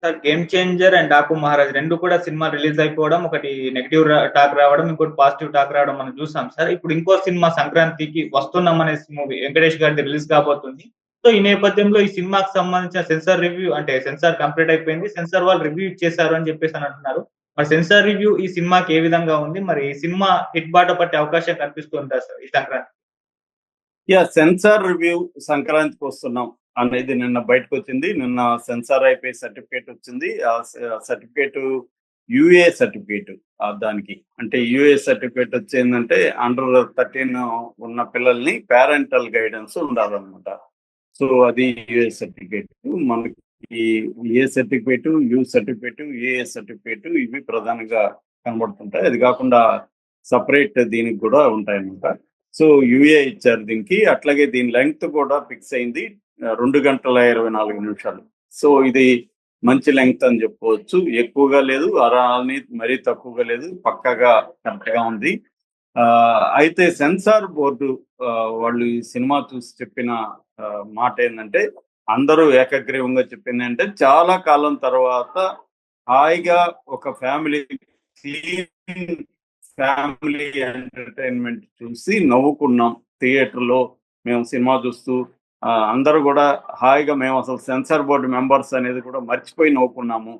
Sir 'game changer' and 'Daaku Maharaj' 2 కూడా cinema release అయిపోవడం, ఒకటి నెగెటివ్ టాక్ రావడం, ఇంకోటి పాజిటివ్ టాక్ రావడం మనం చూసాం సార్. ఇప్పుడు ఇంకో సినిమా సంక్రాంతికి 'వస్తున్నాం' అనే మూవీ వెంకటేష్ గారిది రిలీజ్ కాబోతుంది. సో, ఈ నేపథ్యంలో ఈ సినిమాకి సంబంధించిన సెన్సార్ రివ్యూ అంటే సెన్సార్ కంప్లీట్ అయిపోయింది. సెన్సార్ వాళ్ళు రివ్యూ ఇచ్చేసారు అని చెప్పేసని అంటున్నారు. మరి సెన్సార్ రివ్యూ ఈ సినిమాకి ఏ విధంగా ఉంది? మరి ఈ సినిమా హిట్ బాట పట్టే అవకాశం కనిపిస్తుందా సార్ ఈ సంక్రాంతి? సెన్సార్ రివ్యూ సంక్రాంతికి వస్తున్నాం అనేది నిన్న బయటకొచ్చింది. నిన్న సెన్సార్ అయిపోయి సర్టిఫికేట్ వచ్చింది. ఆ సర్టిఫికేట్ యూఏ సర్టిఫికేట్ దానికి. అంటే యూఏ సర్టిఫికేట్ వచ్చేందంటే అండర్ 13 ఉన్న పిల్లల్ని పేరెంటల్ గైడెన్స్ ఉండాలన్నమాట. సో అది యూఏ సర్టిఫికేట్. మనకి ఏ సర్టిఫికేట్, యూ సర్టిఫికేట్, ఏఏ సర్టిఫికేట్ ఇవి ప్రధానంగా కనబడుతుంటాయి. అది కాకుండా సపరేట్ దీనికి కూడా ఉంటాయన్నమాట. సో యూఏ ఇచ్చారు దీనికి. అట్లాగే దీని లెంగ్త్ కూడా ఫిక్స్ అయింది 2 గంటల 24 నిమిషాలు. సో ఇది మంచి లెంగ్త్ అని చెప్పుకోవచ్చు. ఎక్కువగా లేదు, అని మరీ తక్కువగా లేదు, పక్కాగా కరెక్ట్ గా ఉంది. అయితే సెన్సార్ బోర్డు వాళ్ళు ఈ సినిమా చూసి చెప్పిన మాట ఏంటంటే, అందరూ ఏకగ్రీవంగా చెప్పింది అంటే, చాలా కాలం తర్వాత హాయిగా ఒక ఫ్యామిలీ ఫ్యామిలీ ఎంటర్టైన్మెంట్ చూసి నవ్వుకున్నాం థియేటర్లో. మేము సినిమా చూస్తూ అందరూ కూడా హాయిగా మేము అసలు సెన్సార్ బోర్డు మెంబర్స్ అనేది కూడా మర్చిపోయి నవ్వుకున్నాము.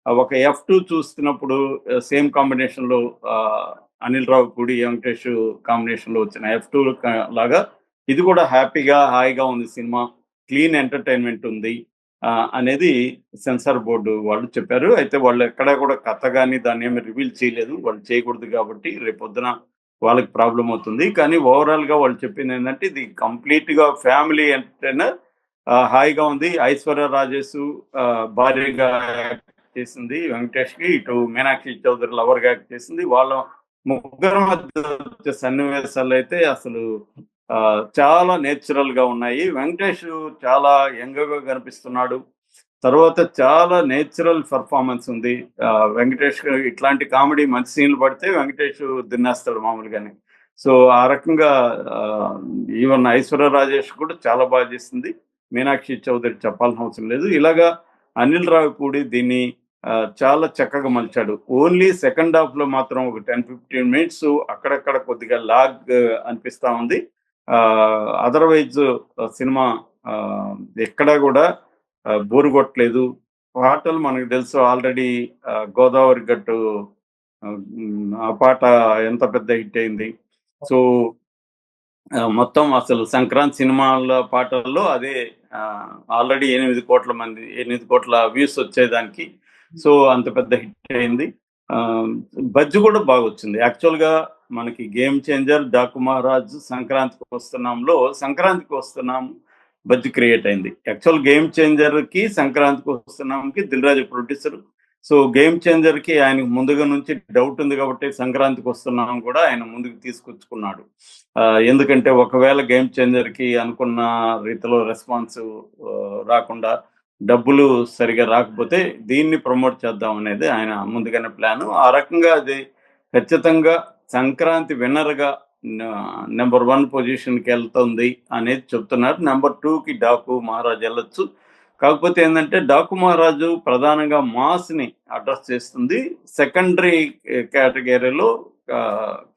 ఒక F2 చూస్తున్నప్పుడు సేమ్ కాంబినేషన్ లో అనిల్ రావిపూడి, వెంకటేష్ కాంబినేషన్ లో వచ్చిన F2 లాగా ఇది కూడా హ్యాపీగా హాయిగా ఉంది సినిమా. క్లీన్ ఎంటర్టైన్మెంట్ ఉంది అనేది సెన్సార్ బోర్డు వాళ్ళు చెప్పారు. అయితే వాళ్ళు ఎక్కడా కూడా కథ కానీ దాన్ని ఏమి రివీల్ చేయలేదు. వాళ్ళు చేయకూడదు కాబట్టి రేపొద్దున వాళ్ళకి ప్రాబ్లం అవుతుంది. కానీ ఓవరాల్ గా వాళ్ళు చెప్పింది ఏంటంటే, ఇది కంప్లీట్ గా ఫ్యామిలీ ఎంటర్టైనర్. హాయిగా ఉంది. ఐశ్వర్య రాజేష్ భార్యగా యాక్ట్ చేసింది వెంకటేష్ కి, ఇటు మీనాక్షి చౌదరి లవర్ గా యాక్ట్ చేసింది. వాళ్ళ ముగ్గురు మధ్య వచ్చే సన్నివేశాలు అయితే అసలు చాలా నేచురల్ గా ఉన్నాయి. వెంకటేష్ చాలా యంగ్ గా కనిపిస్తున్నాడు. తర్వాత చాలా నేచురల్ పెర్ఫార్మెన్స్ ఉంది. వెంకటేష్ ఇట్లాంటి కామెడీ మంచి సీన్లు పడితే వెంకటేష్ దిన్నేస్తాడు మామూలుగానే. సో ఆ రకంగా ఈవెన్ ఐశ్వర్య రాజేష్ కూడా చాలా బాగా చేసింది. మీనాక్షి చౌదరి చెప్పాల్సిన అవసరం లేదు. ఇలాగా అనిల్ రావిపూడి దీన్ని చాలా చక్కగా మలిచాడు. ఓన్లీ సెకండ్ హాఫ్ లో మాత్రం ఒక 10-15 మినిట్స్ అక్కడక్కడ కొద్దిగా లాగ్ అనిపిస్తా ఉంది. అదర్వైజ్ సినిమా ఎక్కడా కూడా బోరు కొట్టలేదు. పాటలు మనకు తెలుసు ఆల్రెడీ. గోదావరి గట్టు ఆ పాట ఎంత పెద్ద హిట్ అయింది. సో మొత్తం అసలు సంక్రాంతి సినిమాల పాటల్లో అదే ఆల్రెడీ 8 కోట్ల వ్యూస్ వచ్చేదానికి. సో అంత పెద్ద హిట్ అయింది. బజ్జు కూడా బాగా వచ్చింది. యాక్చువల్ గా మనకి గేమ్ చేంజర్, డాకు మహారాజ్, సంక్రాంతికి వస్తున్నాం బజ్జు క్రియేట్ అయింది. యాక్చువల్ గేమ్ చేంజర్ కి సంక్రాంతికి వస్తున్నాంకి Dil Raju producer. So game changer కి ఆయనకు ముందుగా నుంచి డౌట్ ఉంది కాబట్టి సంక్రాంతికి వస్తున్నాం కూడా ఆయన ముందుకు తీసుకొచ్చుకున్నాడు. ఎందుకంటే ఒకవేళ గేమ్ చేంజర్ కి అనుకున్న రీతిలో రెస్పాన్స్ రాకుండా, డబ్బులు సరిగా రాకపోతే దీన్ని ప్రమోట్ చేద్దాం అనేది ఆయన ముందుగానే ప్లాన్. ఆ రకంగా అది ఖచ్చితంగా సంక్రాంతి విన్నర్ గా నెంబర్ 1 పొజిషన్కి వెళ్తుంది అనేది చెప్తున్నారు. నెంబర్ 2కి డాకు మహారాజ్ వెళ్ళొచ్చు. కాకపోతే ఏంటంటే డాకు మహారాజు ప్రధానంగా మాస్ ని అడ్రస్ చేస్తుంది. సెకండరీ కేటగిరీలో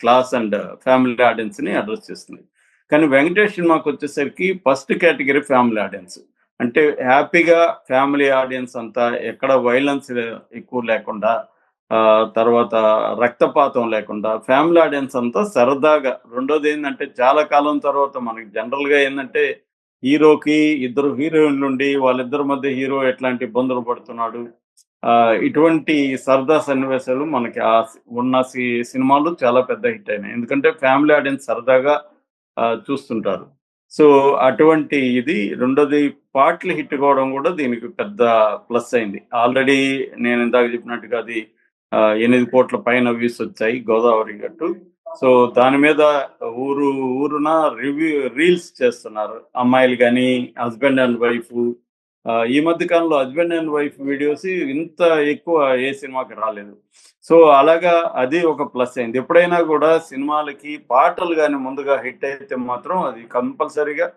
క్లాస్ అండ్ ఫ్యామిలీ ఆడియన్స్ ని అడ్రస్ చేస్తుంది. కానీ వెంకటేష్ సినిమాకి వచ్చేసరికి ఫస్ట్ కేటగిరీ ఫ్యామిలీ ఆడియన్స్. అంటే హ్యాపీగా ఫ్యామిలీ ఆడియన్స్ అంతా, ఎక్కడ వైలెన్స్ ఎక్కువ లేకుండా, తర్వాత రక్తపాతం లేకుండా ఫ్యామిలీ ఆడియన్స్ అంతా సరదాగా. రెండోది ఏంటంటే చాలా కాలం తర్వాత మనకి జనరల్ గా ఏంటంటే హీరోకి ఇద్దరు హీరోయిన్లు ఉండి వాళ్ళిద్దరి మధ్య హీరో ఎట్లాంటి ఇబ్బందులు పడుతున్నాడు, ఇటువంటి సరదా సన్నివేశాలు మనకి ఉన్న సినిమాలు చాలా పెద్ద హిట్ అయినాయి. ఎందుకంటే ఫ్యామిలీ ఆడియన్స్ సరదాగా చూస్తుంటారు. సో అటువంటి ఇది. రెండోది పాటలు హిట్ కావడం కూడా దీనికి పెద్ద ప్లస్ అయింది. ఆల్రెడీ నేను ఇందాక చెప్పినట్టుగా అది 8 కోట్ల పైన వ్యూస్ వచ్చాయి గోదావరి గట్టు. సో దాని మీద ఊరున రీల్స్ చేస్తున్నారు అమ్మాయిలు కానీ, హస్బెండ్ అండ్ వైఫ్. ఈ మధ్య కాలంలో హస్బెండ్ అండ్ వైఫ్ వీడియోస్ ఇంత ఎక్కువ ఏ సినిమాకి రాలేదు. సో అలాగా అది ఒక ప్లస్ అయింది. ఎప్పుడైనా కూడా సినిమాలకి పాటలు కానీ ముందుగా హిట్ అయితే మాత్రం అది కంపల్సరీగా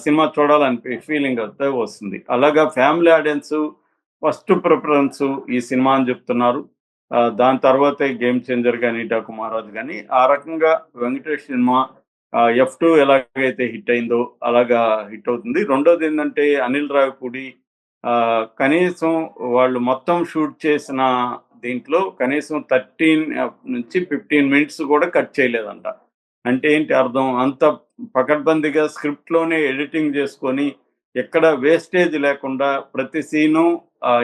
సినిమా చూడాలని ఫీలింగ్ అయితే వస్తుంది. అలాగా ఫ్యామిలీ ఆడియన్స్ ఫస్ట్ ప్రిఫరెన్స్ ఈ సినిమా అని చెప్తున్నారు. దాని తర్వాతే గేమ్ చేంజర్ కానీ డాకు మహారాజ్ కానీ ఆ రకంగా వెంకటేష్ సినిమా F2 ఎలాగైతే హిట్ అయిందో అలాగా హిట్ అవుతుంది. రెండోది ఏంటంటే అనిల్ రావిపూడి కనీసం వాళ్ళు మొత్తం షూట్ చేసిన దీంట్లో కనీసం 13 నుంచి 15 మినిట్స్ కూడా కట్ చేయలేదంట. అంటే ఏంటి అర్థం? అంత పకడ్బందీగా స్క్రిప్ట్లోనే ఎడిటింగ్ చేసుకొని ఎక్కడ వేస్టేజ్ లేకుండా ప్రతి సీను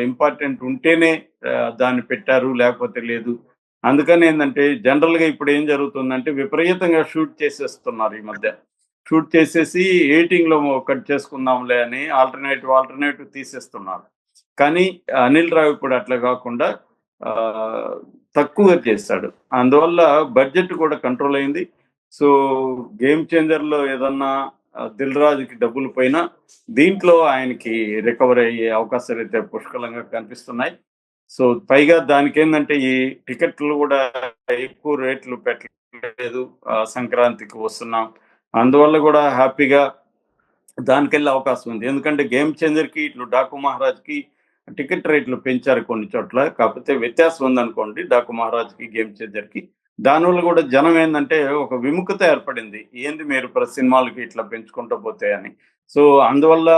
ఇంపార్టెంట్ ఉంటేనే దాన్ని పెట్టారు, లేకపోతే లేదు. అందుకని ఏంటంటే జనరల్గా ఇప్పుడు ఏం జరుగుతుందంటే విపరీతంగా షూట్ చేసేస్తున్నారు ఈ మధ్య. షూట్ చేసేసి ఎడిటింగ్లో కట్ చేసుకుందాంలే అని ఆల్టర్నేటివ్ తీసేస్తున్నారు. కానీ అనిల్ రావిపూడి అట్లా కాకుండా తక్కువగా చేశాడు. అందువల్ల బడ్జెట్ కూడా కంట్రోల్ అయింది. సో గేమ్ చేంజర్లో ఏదన్నా దిల్ రాజుకి డబ్బులు పోయినా దీంట్లో ఆయనకి రికవరీ అయ్యే అవకాశాలు అయితే పుష్కలంగా కనిపిస్తున్నాయి. సో పైగా దానికి ఏంటంటే ఈ టికెట్లు కూడా ఎక్కువ రేట్లు పెట్టలేదు, సంక్రాంతికి వస్తున్నాం, అందువల్ల కూడా హ్యాపీగా దానికి వెళ్ళే అవకాశం ఉంది. ఎందుకంటే గేమ్ చేంజర్కి ఇట్లు డాకు మహారాజ్కి టికెట్ రేట్లు పెంచారు కొన్ని చోట్ల, కాకపోతే వ్యత్యాసం ఉందనుకోండి డాకు మహారాజ్కి గేమ్ చేంజర్కి. దానివల్ల కూడా జనం ఏంటంటే ఒక విముఖత ఏర్పడింది, ఏంది మీరు ప్రతి సినిమాలకి ఇట్లా పెంచుకుంటూ పోతే అని. సో అందువల్ల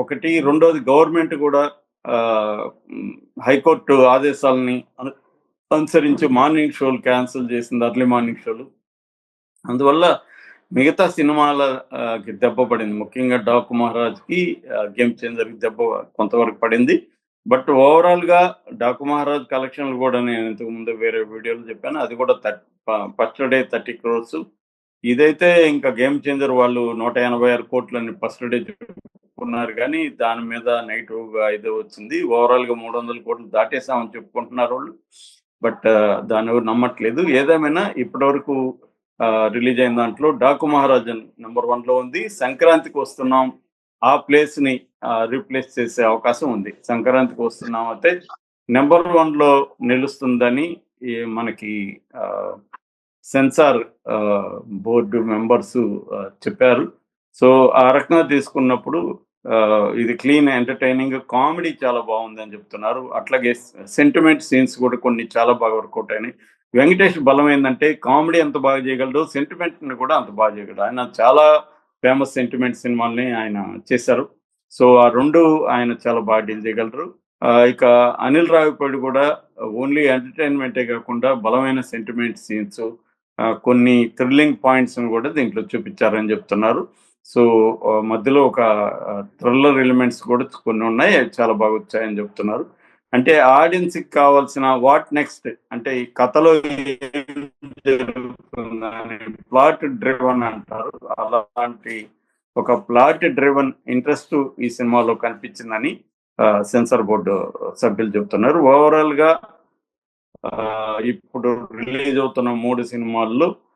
ఒకటి, రెండోది గవర్నమెంట్ కూడా హైకోర్టు ఆదేశాలని అనుసరించి మార్నింగ్ షోలు క్యాన్సిల్ చేసింది, అర్లీ మార్నింగ్ షోలు. అందువల్ల మిగతా సినిమాలకి దెబ్బ పడింది, ముఖ్యంగా డాకు మహారాజ్కి గేమ్ చేంజర్కి దెబ్బ కొంతవరకు పడింది. బట్ ఓవరాల్గా డాకు మహారాజ్ కలెక్షన్లు కూడా నేను ఇంతకుముందు వేరే వీడియోలు చెప్పాను, అది కూడా ఫస్ట్ డే 30 crores. ఇదైతే ఇంకా గేమ్ చేంజర్ వాళ్ళు 186 కోట్లని ఫస్ట్ డే చెప్పుకున్నారు, కానీ దాని మీద నెగిటివ్గా ఇది వచ్చింది. ఓవరాల్గా 300 కోట్లు దాటేసామని చెప్పుకుంటున్నారు వాళ్ళు, బట్ దాని ఎవరు నమ్మట్లేదు. ఏదేమైనా ఇప్పటివరకు రిలీజ్ అయిన దాంట్లో డాకు మహారాజ్ నెంబర్ 1లో ఉంది. సంక్రాంతికి వస్తున్నాం ఆ ప్లేస్ ని రీప్లేస్ చేసే అవకాశం ఉంది. సంక్రాంతికి వస్తున్నాం అయితే నెంబర్ 1లో నిలుస్తుందని మనకి సెన్సార్ బోర్డు మెంబర్స్ చెప్పారు. సో ఆ రకంగా తీసుకున్నప్పుడు ఇది క్లీన్, ఎంటర్టైనింగ్, కామెడీ చాలా బాగుంది అని చెప్తున్నారు. అట్లాగే సెంటిమెంట్ సీన్స్ కూడా కొన్ని చాలా బాగా వర్కౌట్ అయినాయి. వెంకటేష్ బలం ఏంటంటే కామెడీ ఎంత బాగా చేయగలడు, సెంటిమెంట్ని కూడా అంత బాగా చేయగలడు. ఆయన చాలా ఫేమస్ సెంటిమెంట్ సినిమాల్ని ఆయన చేశారు. సో ఆ రెండు ఆయన చాలా బాగా డీల్ చేయగలరు. ఇక అనిల్ రావిపూడి కూడా ఓన్లీ ఎంటర్టైన్మెంటే కాకుండా బలమైన సెంటిమెంట్ సీన్స్, కొన్ని థ్రిల్లింగ్ పాయింట్స్ కూడా దీంట్లో చూపించారని చెప్తున్నారు. సో మధ్యలో ఒక థ్రిల్లర్ ఎలిమెంట్స్ కూడా కొన్ని ఉన్నాయి, చాలా బాగా వచ్చాయని చెప్తున్నారు. అంటే ఆడియన్స్కి కావాల్సిన వాట్ నెక్స్ట్, అంటే ఈ కథలో జరుగుతుందని ప్లాట్ డ్రివన్ అంటారు, అలాంటి ఒక ప్లాట్ డ్రివన్ ఇంట్రెస్ట్ ఈ సినిమాలో కనిపించిందని సెన్సార్ బోర్డు సభ్యులు చెప్తున్నారు. ఓవరాల్ గా ఇప్పుడు రిలీజ్ అవుతున్న 3 సినిమాల్లో